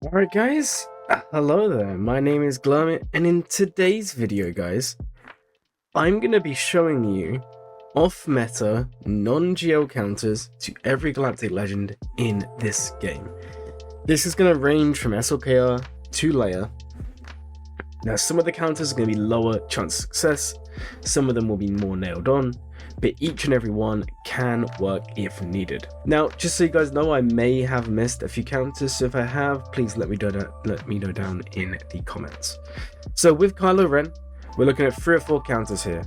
Alright guys, hello there, my name is Glurmit, and in today's video guys, I'm going to be showing you off-meta, non-GL counters to every Galactic Legend in this game. This is going to range from SLKR to LEIA. Now some of the counters are going to be lower chance of success, some of them will be more nailed on, but each and every one can work if needed. Now, just so you guys know, I may have missed a few counters, so if I have, please let me know down in the comments. So with Kylo Ren, we're looking at 3 or 4 counters here.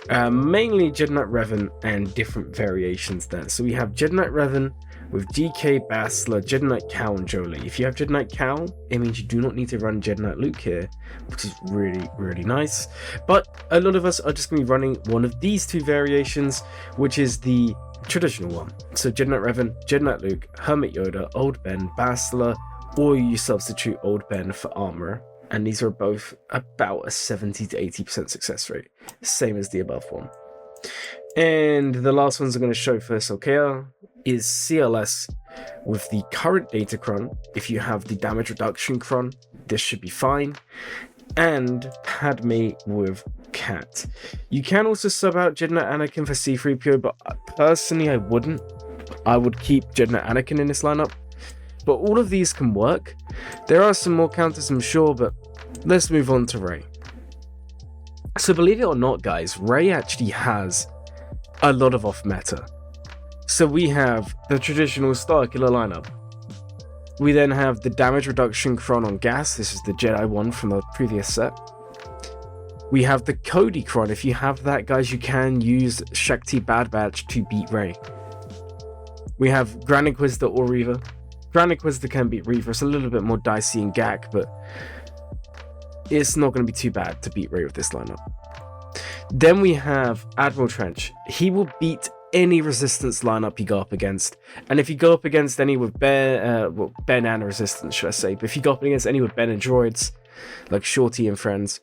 Mainly Jedi Knight Revan and different variations there. So we have Jedi Knight Revan with DK, Bastila, Jedi Knight Cal, and Jolie. If you have Jedi Knight Cal, it means you do not need to run Jedi Knight Luke here, which is really nice. But a lot of us are just going to be running one of these 2 variations, which is the traditional one. So Jedi Knight Revan, Jedi Knight Luke, Hermit Yoda, Old Ben, Bastila, or you substitute Old Ben for Armor. And these are both about a 70 to 80% success rate, same as the above one. And the last ones I'm going to show for SLKR is CLS with the current data cron. If you have the damage reduction cron, this should be fine. And Padme with Cat. You can also sub out Jedi Knight Anakin for C-3PO, but personally I wouldn't. I would keep Jedi Knight Anakin in this lineup. But all of these can work. There are some more counters, I'm sure, but let's move on to Rey. So believe it or not, guys, Rey actually has a lot of off-meta. So we have the traditional Starkiller lineup. We then have the damage reduction cron on gas. This is the Jedi one from the previous set. We have the Cody cron. If you have that, guys, you can use Shakti Bad Batch to beat Rey. We have Grand Inquisitor or Reaver. Grand Inquisitor can beat Reaver. It's a little bit more dicey and gack, but it's not going to be too bad to beat Rey with this lineup. Then we have Admiral Trench. He will beat any resistance lineup you go up against. And if you go up against any with Ben and resistance, should I say, but if you go up against any with Ben and droids, like Shorty and friends,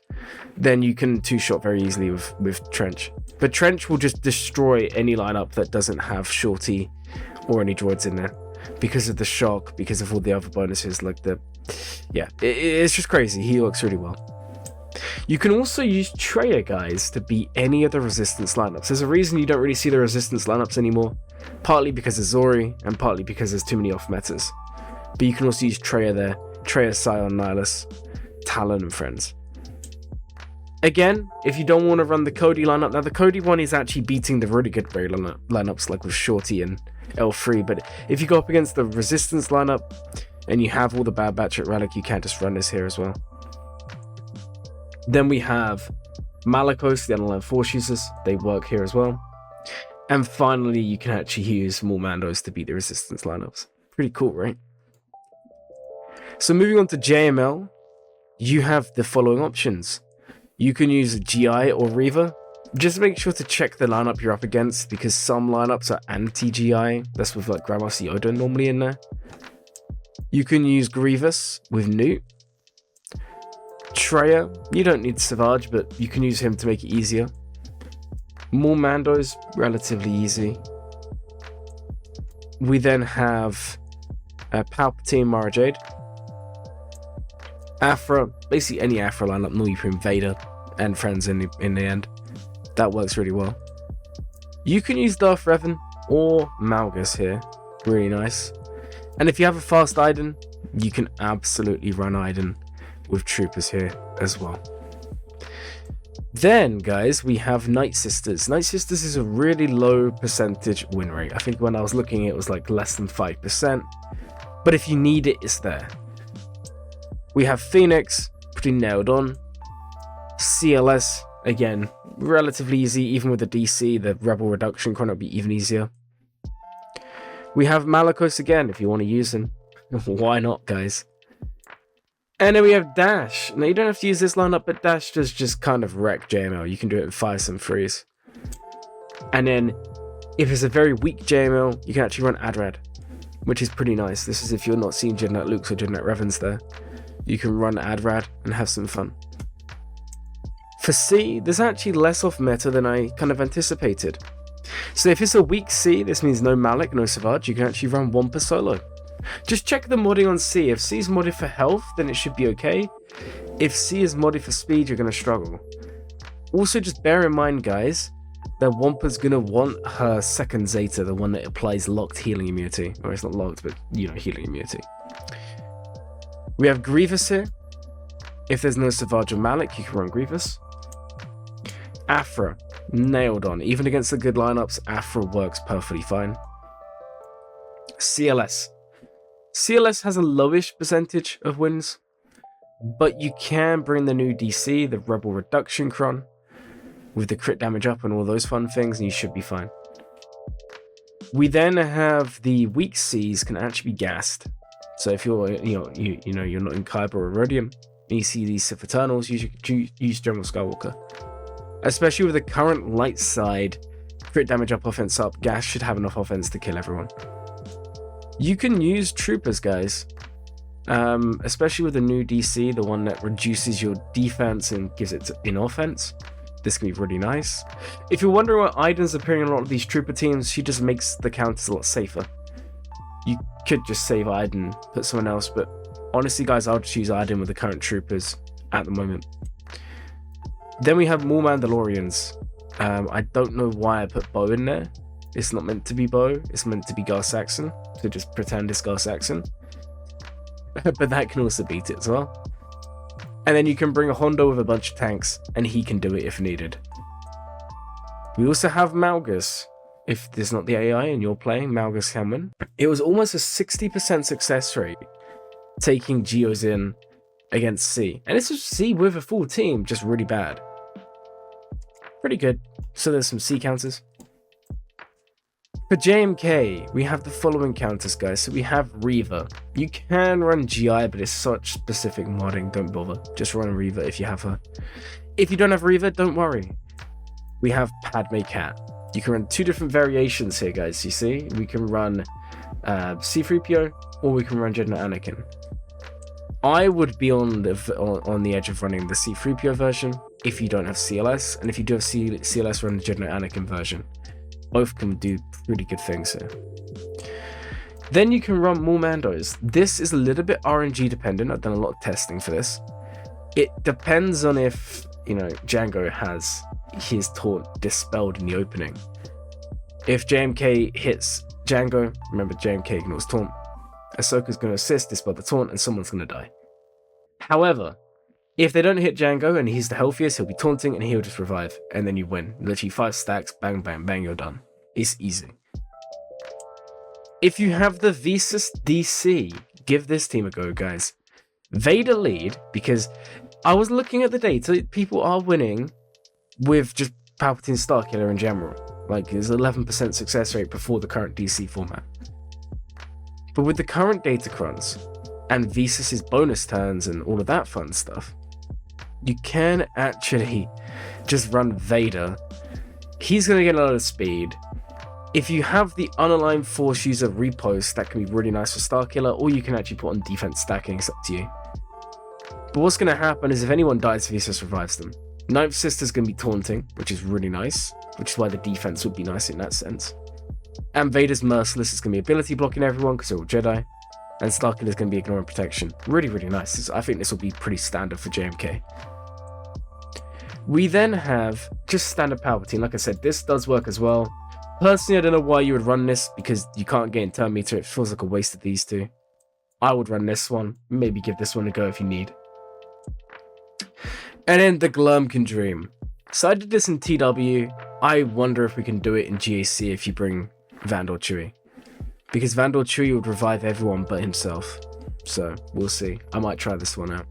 then you can 2-shot very easily with Trench. But Trench will just destroy any lineup that doesn't have Shorty or any droids in there, because of the shock, because of all the other bonuses, like it's just crazy. He works really well. You can also use Traya, guys, to beat any of the resistance lineups. There's a reason you don't really see the resistance lineups anymore, partly because of Zori, and partly because there's too many off-metas. But you can also use Traya there, Traya, Scion, Nihilus, Talon, and friends. Again, if you don't want to run the Cody lineup, now the Cody one is actually beating the really good Rey lineups, like with Shorty and L3, but if you go up against the resistance lineup and you have all the Bad Batch at Relic, you can just run this here as well. Then we have Malicos, the unaligned Force users. They work here as well. And finally, you can actually use more Mandos to beat the resistance lineups. Pretty cool, right? So moving on to JML, you have the following options. You can use GI or Reaver. Just make sure to check the lineup you're up against, because some lineups are anti-GI. That's with like Grandmaster Yoda normally in there. You can use Grievous with Newt. Traya, you don't need Savage, but you can use him to make it easier. More Mandos, relatively easy. We then have Palpatine, Mara Jade. Afra, basically any Afra lineup, normally for Vader and friends in the end. That works really well. You can use Darth Revan or Malgus here. Really nice. And if you have a fast Iden, you can absolutely run Iden with Troopers here as well. Then, guys, we have Night Sisters. Night Sisters is a really low percentage win rate. I think when I was looking, it was like less than 5%. But if you need it, it's there. We have Phoenix, pretty nailed on. CLS, again, relatively easy. Even with the DC, the Rebel Reduction cron will be even easier. We have Malicos again, if you want to use him. Why not, guys? And then we have Dash. Now, you don't have to use this lineup, but Dash does just kind of wreck JML. You can do it in 5 and 3s. And then, if it's a very weak JML, you can actually run Adrad, which is pretty nice. This is if you're not seeing Jedi Knight Luke's or Jedi Knight Revan's there. You can run Adrad and have some fun. For C, there's actually less off meta than I kind of anticipated. So if it's a weak C, this means no Malik, no Savage. You can actually run 1 per solo. Just check the modding on C. If C is modded for health, then it should be okay. If C is modded for speed, you're going to struggle. Also, just bear in mind, guys, that Wampa's going to want her second Zeta, the one that applies locked healing immunity. Or it's not locked, but, you know, healing immunity. We have Grievous here. If there's no Savage or Malik, you can run Grievous. Afra, nailed on. Even against the good lineups, Afra works perfectly fine. CLS. CLS has a lowish percentage of wins, but you can bring the new DC, the Rebel Reduction Cron, with the crit damage up and all those fun things, and you should be fine. We then have the weak Cs can actually be gassed. So if you're you're not in Kyber or Rhodium, and you see these Sith Eternals, use General Skywalker. Especially with the current light side, crit damage up, offense up, gas should have enough offense to kill everyone. You can use Troopers, guys. Especially with the new DC, the one that reduces your defense and gives it in offense. This can be really nice. If you're wondering why Iden's appearing in a lot of these Trooper teams, she just makes the counters a lot safer. You could just save Iden, put someone else, but honestly, guys, I'll just use Iden with the current Troopers at the moment. Then we have more Mandalorians. I don't know why I put Bo in there. It's not meant to be Bo, it's meant to be Gar Saxon, so just pretend it's Gar Saxon. But that can also beat it as well. And then you can bring a Hondo with a bunch of tanks, and he can do it if needed. We also have Malgus. If there's not the AI and you're playing, Malgus can win. It was almost a 60% success rate taking Geos in against C. And this is C with a full team, just really bad. Pretty good. So there's some C counters. For JMK, we have the following counters, guys. So we have Reva. You can run GI, but it's such specific modding. Don't bother. Just run Reva if you have her. If you don't have Reva, don't worry. We have Padme Cat. You can run two different variations here, guys. You see? We can run C-3PO, or we can run Jedi Anakin. I would be on the edge of running the C-3PO version if you don't have CLS, and if you do have CLS, run the Jedi Anakin version. Both can do pretty good things here. Then you can run more Mandos. This is a little bit RNG dependent. I've done a lot of testing for this. It depends on if, Django has his taunt dispelled in the opening. If JMK hits Django, remember JMK ignores taunt. Ahsoka's going to assist, dispel the taunt, and someone's going to die. However, if they don't hit Django and he's the healthiest, he'll be taunting and he'll just revive. And then you win. Literally 5 stacks, bang, bang, bang, you're done. It's easy. If you have the Visas DC, give this team a go, guys. Vader lead, because I was looking at the data, people are winning with just Palpatine Starkiller in general. Like, there's 11% success rate before the current DC format. But with the current datacrons and Visas' bonus turns and all of that fun stuff, you can actually just run Vader. He's going to get a lot of speed. If you have the unaligned Force user repost, that can be really nice for Starkiller, or you can actually put on defense stacking, it's up to you. But what's going to happen is if anyone dies, Visas revives them. Ninth Sister's going to be taunting, which is really nice, which is why the defense would be nice in that sense. And Vader's Merciless is going to be ability blocking everyone because they're all Jedi. And Starkiller's going to be ignoring protection. Really, really nice. I think this will be pretty standard for JMK. We then have just standard Palpatine. Like I said, this does work as well. Personally, I don't know why you would run this because you can't get in turn meter. It feels like a waste of these two. I would run this one. Maybe give this one a go if you need. And then the Glurm can dream. So I did this in TW. I wonder if we can do it in GAC if you bring Vandor Chewie. Because Vandor Chewie would revive everyone but himself. So, we'll see. I might try this one out.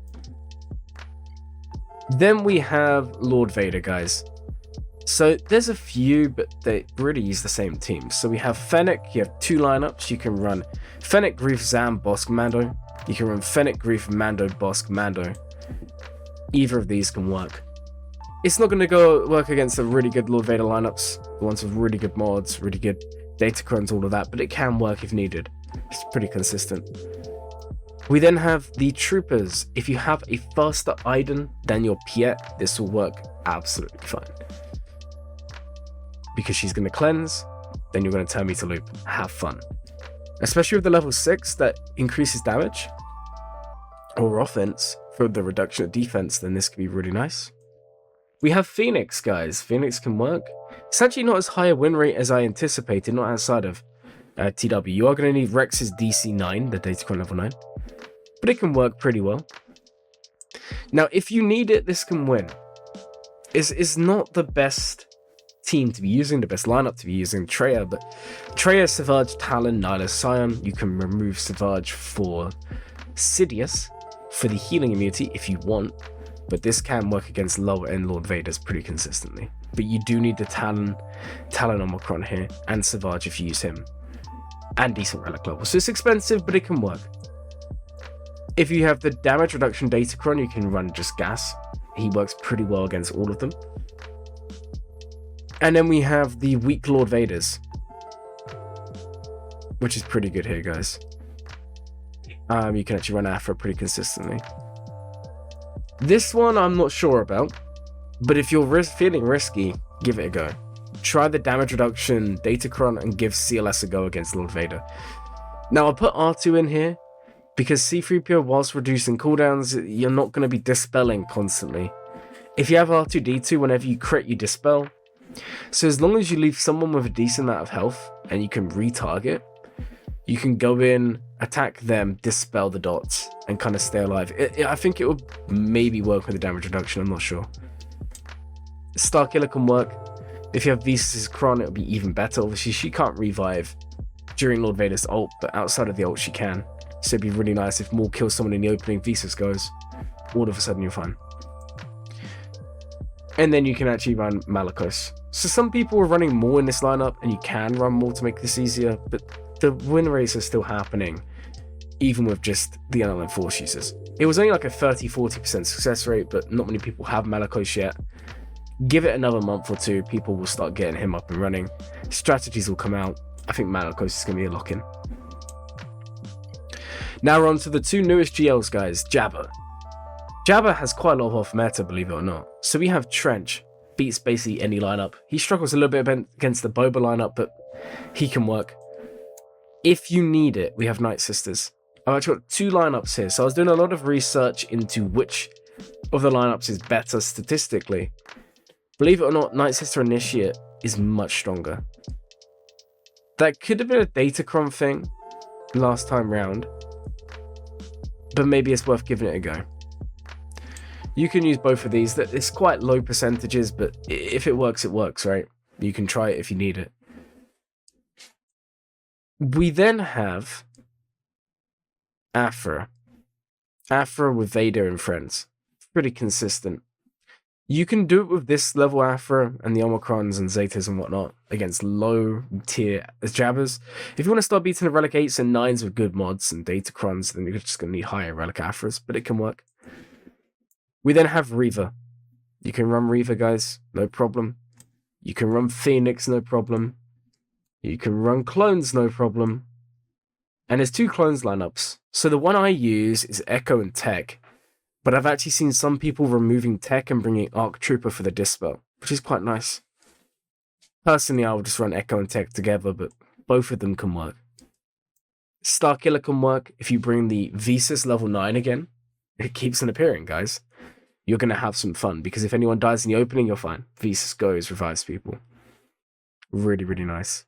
Then we have Lord Vader, guys. So, there's a few, but they really use the same team. So, we have Fennec. You have 2 lineups. You can run Fennec, Greef, Zam, Bosk, Mando. You can run Fennec, Greef, Mando, Bosk, Mando. Either of these can work. It's not going to work against the really good Lord Vader lineups. The ones with really good mods, really good datacrons, all of that. But it can work if needed. It's pretty consistent. We then have the Troopers. If you have a faster Iden than your Piet, this will work absolutely fine. Because she's going to cleanse, then you're going to turn me to loop. Have fun. especially with the level 6 that increases damage or offense for the reduction of defense, then this could be really nice. We have Phoenix, guys. Phoenix can work. It's actually not as high a win rate as I anticipated, not outside of TW. You are going to need Rex's DC 9, the Datacron level 9, but it can work pretty well. Now, if you need it, this can win. It's not the best team to be using, the best lineup to be using, Treya, but Treya, Savage, Talon, Nyla, Scion. You can remove Savage for Sidious for the healing immunity if you want, but this can work against lower end Lord Vaders pretty consistently. But you do need the Talon Omicron here, and Savage if you use him, and decent relic level. So it's expensive, but it can work. If you have the damage reduction Datacron, you can run just Gas. He works pretty well against all of them. And then we have the weak Lord Vaders, which is pretty good here, guys. You can actually run Afra pretty consistently. This one I'm not sure about, but if you're feeling risky, give it a go. Try the damage reduction Datacron and give CLS a go against Lord Vader. Now I'll put R2 in here because C-3PO, whilst reducing cooldowns, you're not going to be dispelling constantly. If you have R2-D2, whenever you crit, you dispel. So as long as you leave someone with a decent amount of health and you can retarget, you can go in, attack them, dispel the dots, and kind of stay alive. I think it would maybe work with the damage reduction, I'm not sure. Starkiller can work. If you have Visas' Kron, it'll be even better. Obviously, she can't revive during Lord Vader's ult, but outside of the ult, she can. So it'd be really nice if Maul kills someone in the opening, Visas goes. All of a sudden, you're fine. And then you can actually run Malicos. So some people are running more in this lineup, and you can run more to make this easier, but the win rates are still happening, even with just the unaligned Force users. It was only like a 30-40% success rate, but not many people have Malicos yet. Give it another month or two, people will start getting him up and running. Strategies will come out. I think Malicos is going to be a lock-in. Now we're on to the two newest GLs, guys. JABBA. JABBA has quite a lot of off meta, believe it or not. So we have Trench. Beats basically any lineup. He struggles a little bit against the Boba lineup, but he can work. If you need it, we have Night Sisters. I've actually got two lineups here, so I was doing a lot of research into which of the lineups is better statistically. Believe it or not, Night Sister Initiate is much stronger. That could have been a Datacron thing last time round, but maybe it's worth giving it a go. You can use both of these. It's quite low percentages, but if it works, right? You can try it if you need it. We then have Afra. Afra with Vader and friends. Pretty consistent. You can do it with this level Afra and the Omicrons and Zetas and whatnot against low tier Jabbas. If you want to start beating the Relic 8s and 9s with good mods and Datacrons, then you're just going to need higher Relic Afras, but it can work. We then have Reaver. You can run Reaver, guys, no problem. You can run Phoenix, no problem. You can run Clones, no problem. And there's two Clones lineups. So the one I use is Echo and Tech. But I've actually seen some people removing Tech and bringing Arc Trooper for the Dispel, which is quite nice. Personally, I would just run Echo and Tech together, but both of them can work. Starkiller can work if you bring the Visas level 9 again. It keeps on appearing, guys. You're going to have some fun, because if anyone dies in the opening, you're fine. Visas goes, revives people. Really, really nice.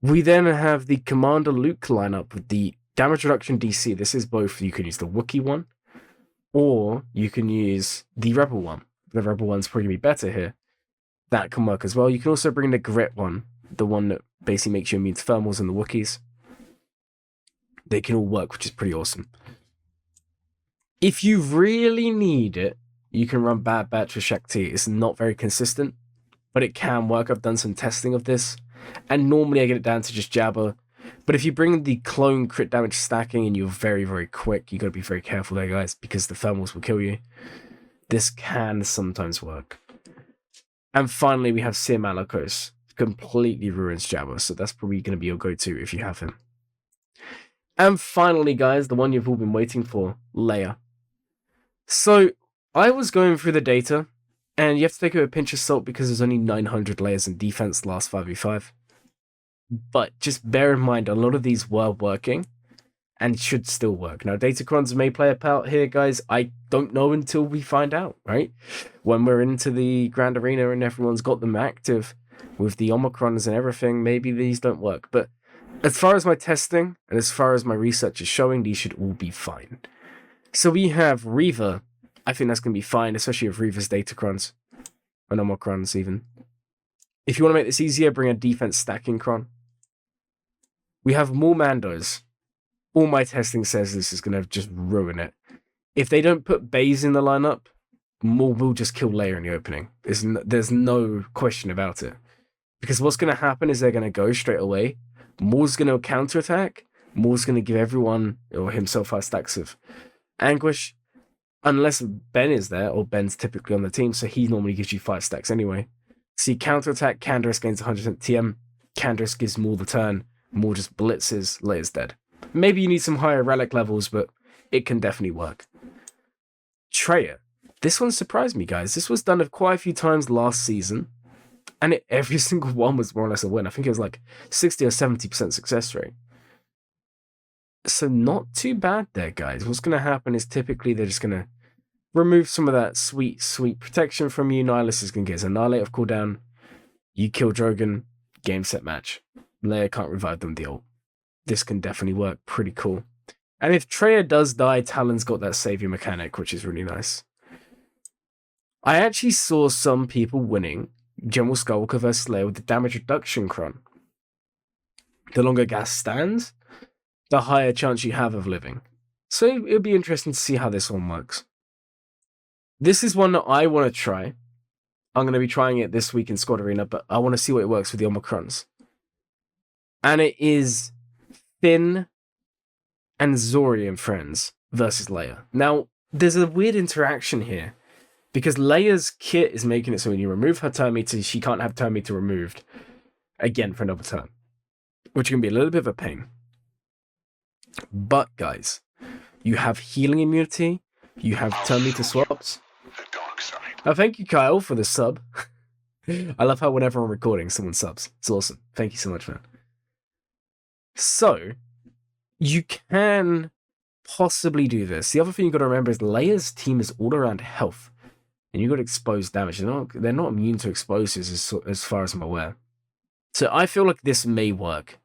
We then have the Commander Luke lineup with the damage reduction DC. This is both. You can use the Wookiee one, or you can use the Rebel one. The Rebel one's probably going to be better here. That can work as well. You can also bring the Grit one, the one that basically makes you immune to thermals and the Wookiees. They can all work, which is pretty awesome. If you really need it, you can run Bad Batch with Shakti. It's not very consistent, but it can work. I've done some testing of this, and normally I get it down to just JABBA. But if you bring the clone crit damage stacking and you're very, very quick, you got to be very careful there, guys, because the thermals will kill you. This can sometimes work. And finally, we have Sir Malicos. Completely ruins JABBA, so that's probably going to be your go-to if you have him. And finally, guys, the one you've all been waiting for, LEIA. So, I was going through the data, and you have to take it with a pinch of salt because there's only 900 layers in defense last 5v5. But just bear in mind, a lot of these were working and should still work. Now, Datacrons may play a part here, guys. I don't know until we find out, right? When we're into the Grand Arena and everyone's got them active with the Omicrons and everything, maybe these don't work. But as far as my testing and as far as my research is showing, these should all be fine. So we have Reaver. I think that's going to be fine, especially with Reaver's Datacrons and Omicrons even. If you want to make this easier, bring a defense stacking cron. We have more Mandos. All my testing says this is going to just ruin it. If they don't put Bays in the lineup, Maul will just kill Leia in the opening. There's no question about it. Because what's going to happen is they're going to go straight away. Maul's going to counterattack. Maul's going to give everyone, or himself, 5 stacks of Anguish. Unless Ben is there, or Ben's typically on the team, so he normally gives you 5 stacks anyway. See, counterattack, Canderous gains 100% TM. Canderous gives Maul the turn. Maul just blitzes, Leia's dead. Maybe you need some higher relic levels, but it can definitely work. Traya. This one surprised me, guys. This was done quite a few times last season, and every single one was more or less a win. I think it was like 60 or 70% success rate. So not too bad there, guys. What's going to happen is typically they're just going to remove some of that sweet, sweet protection from you. Nihilus is going to get his Annihilate off cooldown. You kill Drogon, game, set, match. Leia can't revive them, the ult. This can definitely work. Pretty cool. And if Traya does die, Talon's got that savior mechanic, which is really nice. I actually saw some people winning General Skullwalker vs. Leia with the damage reduction cron. The longer gas stands, the higher chance you have of living. So it'll be interesting to see how this one works. This is one that I want to try. I'm going to be trying it this week in Squad Arena, but I want to see what it works with the Omicrons. And it is Finn and Zori and friends versus Leia. Now, there's a weird interaction here because Leia's kit is making it so when you remove her turn meter, she can't have turn meter removed again for another turn, which can be a little bit of a pain. But, guys, you have healing immunity, you have turn meter swaps. Oh, thank you, Kyle, for the sub. I love how whenever I'm recording, someone subs. It's awesome. Thank you so much, man. So, you can possibly do this. The other thing you've got to remember is Leia's team is all around health. And you've got exposed damage. They're not immune to explosives as far as I'm aware. So I feel like this may work.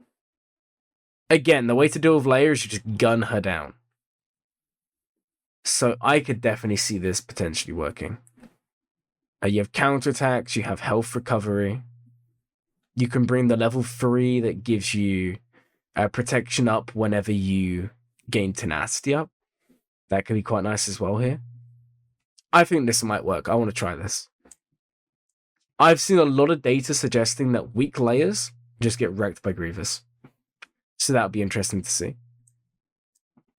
Again, the way to deal with Leia is you just gun her down. So I could definitely see this potentially working. You have counterattacks, you have health recovery. You can bring the level 3 that gives you protection up whenever you gain tenacity up. That could be quite nice as well here. I think this might work. I want to try this. I've seen a lot of data suggesting that weak layers just get wrecked by Grievous. So that would be interesting to see.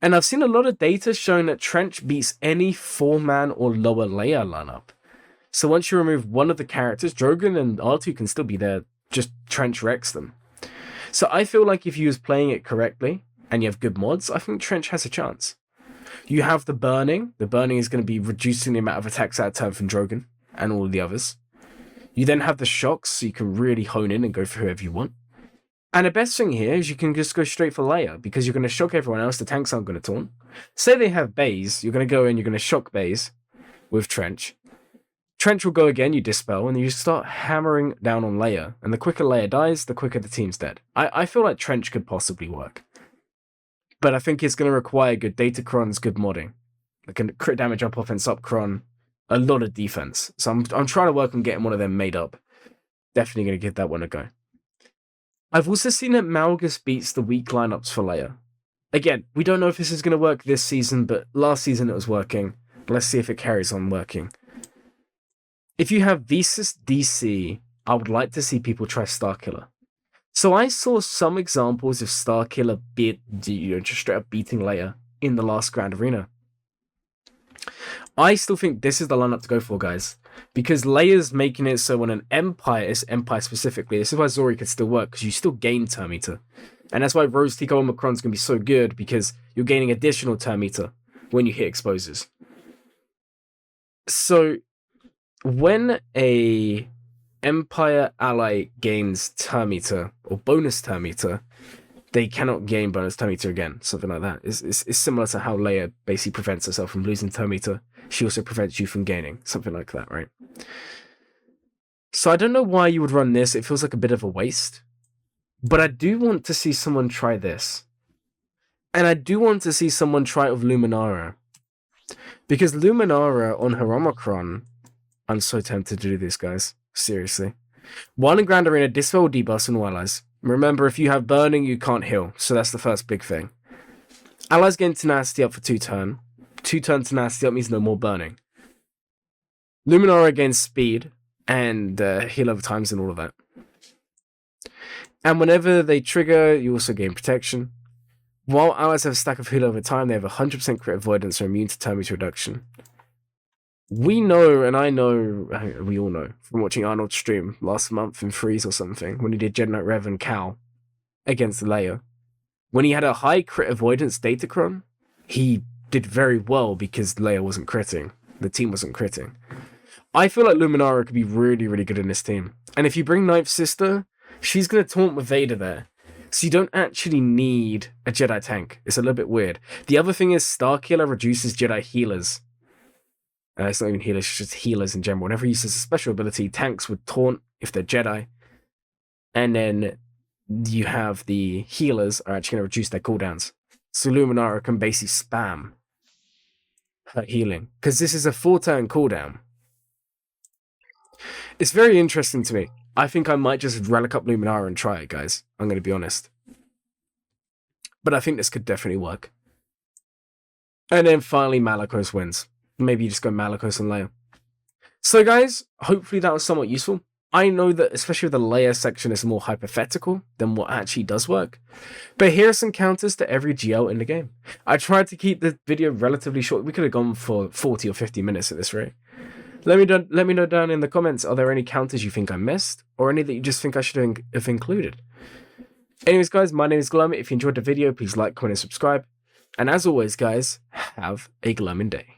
And I've seen a lot of data showing that Trench beats any 4-man or lower Leia lineup. So once you remove one of the characters, Drogon and R2 can still be there, just Trench wrecks them. So I feel like if you was playing it correctly, and you have good mods, I think Trench has a chance. You have the burning. The burning is going to be reducing the amount of attacks out of turn from Drogon and all of the others. You then have the shocks, so you can really hone in and go for whoever you want. And the best thing here is you can just go straight for Leia, because you're going to shock everyone else, the tanks aren't going to taunt. Say they have Bays, you're going to go in, you're going to shock Bays with Trench. Trench will go again, you dispel, and you start hammering down on Leia. And the quicker Leia dies, the quicker the team's dead. I feel like Trench could possibly work. But I think it's going to require good data crons, good modding. Like a crit damage up, offense up cron, a lot of defense. So I'm trying to work on getting one of them made up. Definitely going to give that one a go. I've also seen that Malgus beats the weak lineups for Leia. Again, we don't know if this is going to work this season, but last season it was working. Let's see if it carries on working. If you have Visas DC, I would like to see people try Starkiller. So I saw some examples of Starkiller just straight up beating Leia in the last Grand Arena. I still think this is the lineup to go for, guys. Because Leia's making it so when an Empire specifically, this is why Zori could still work, because you still gain turn meter. And that's why Rose Tico Omicron's going to be so good, because you're gaining additional turn meter when you hit exposes. So when a Empire ally gains turn meter or bonus turn meter, they cannot gain bonus turn meter again. Something like that. It's similar to how LEIA basically prevents herself from losing turn meter. She also prevents you from gaining. Something like that, right? So I don't know why you would run this. It feels like a bit of a waste. But I do want to see someone try this. And I do want to see someone try it with Luminara. Because Luminara on her Omicron, I'm so tempted to do this, guys. Seriously. 1 in Grand Arena, dispel debuffs and allies. Remember, if you have burning, you can't heal. So that's the first big thing. Allies getting tenacity up for 2 turn. 2 turn tenacity up means no more burning. Luminara gains speed and heal over times and all of that. And whenever they trigger, you also gain protection. While allies have a stack of heal over time, they have 100% crit avoidance or immune to turn meter reduction. We know, and I know, we all know, from watching Arnold's stream last month in Freeze or something, when he did Jedi Knight Rev and Cal against LEIA, when he had a high crit avoidance datachron, he did very well because LEIA wasn't critting. The team wasn't critting. I feel like Luminara could be really, really good in this team. And if you bring Ninth Sister, she's going to taunt with Vader there. So you don't actually need a Jedi tank. It's a little bit weird. The other thing is Starkiller reduces Jedi healers. It's not even healers, it's just healers in general. Whenever he uses a special ability, tanks would taunt if they're Jedi. And then you have the healers are actually going to reduce their cooldowns. So Luminara can basically spam her healing. Because this is a 4-turn cooldown. It's very interesting to me. I think I might just relic up Luminara and try it, guys. I'm going to be honest. But I think this could definitely work. And then finally, Malakos wins. Maybe you just go Malakos and LEIA. So guys, hopefully that was somewhat useful. I know that especially with the LEIA section is more hypothetical than what actually does work. But here are some counters to every GL in the game. I tried to keep the video relatively short. We could have gone for 40 or 50 minutes at this rate. Let me know down in the comments, are there any counters you think I missed? Or any that you just think I should have included? Anyways, guys, my name is Glum. If you enjoyed the video, please like, comment, and subscribe. And as always, guys, have a glummin' day.